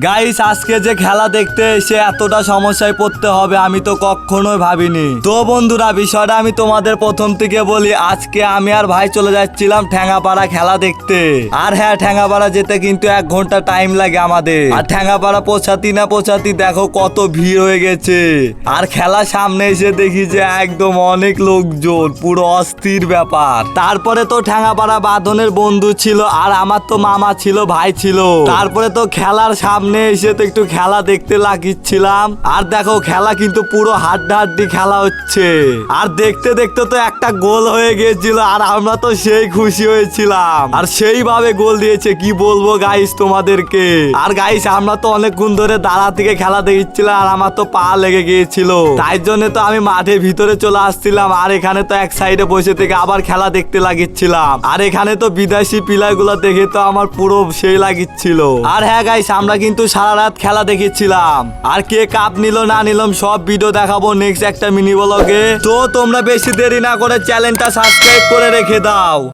Guys আজকে যে খেলা দেখতে এসে এতটা সমস্যায় পড়তে হবে আমি তো কখনোই ভাবিনি। তো বন্ধুরা বিষয়টা আমি তোমাদের প্রথম থেকে বলি। আজকে আমি আর ভাই চলে যাচ্ছিলাম ঠ্যাঙ্গাপাড়া খেলা দেখতে। আর হ্যাঁ, ঠ্যাঙ্গাপাড়া যেতে কিন্তু 1 ঘন্টা টাইম লাগে আমাদের। আর ঠ্যাঙ্গাপাড়া পৌঁছাতি দেখো কত ভিড় হয়ে গেছে। আর খেলা সামনে এসে দেখি যে একদম অনেক লোকজন, পুরো অস্থির ব্যাপার। তারপরে তো ঠ্যাঙ্গাপাড়া বাঁধনের বন্ধু ছিল, আর আমার তো মামা ছিল, ভাই ছিল। তারপরে তো খেলার সামনে এসে তো একটু খেলা দেখতে লাগিচ্ছিলাম। আর দেখো খেলা কিন্তু পুরো হাড্ডাহাড্ডি খেলা হচ্ছে। আর দেখতে দেখতে তো একটা গোল হয়ে গিয়েছিল, আর আমরা তো সেই খুশি হয়েছিলাম। আর সেইভাবে গোল দিয়েছে, কি বলবো গাইস তোমাদেরকে। আর গাইস আমরা তো অনেকক্ষণ ধরে দাঁড়া থেকে খেলা দেখছিলাম, আর আমার তো পা লেগে গিয়েছিল। তাই জন্য তো আমি মাঠের ভিতরে চলে আসছিলাম। আর এখানে তো এক সাইডে বসে থেকে আবার খেলা দেখতে লাগিচ্ছিলাম। আর এখানে তো বিদেশি প্লেয়ার গুলো দেখে তো আমার পুরো সেই লাগিচ্ছিল। আর হ্যাঁ গাইস আমরা কিন্তু সারা রাত খেলা দেখেছিলাম। আর কে কাপ নিল না নিলাম সব ভিডিও দেখাবো নেক্সট একটা মিনি ব্লগে। তো তোমরা বেশি দেরি না করে চ্যানেলটা সাবস্ক্রাইব করে রেখে দাও।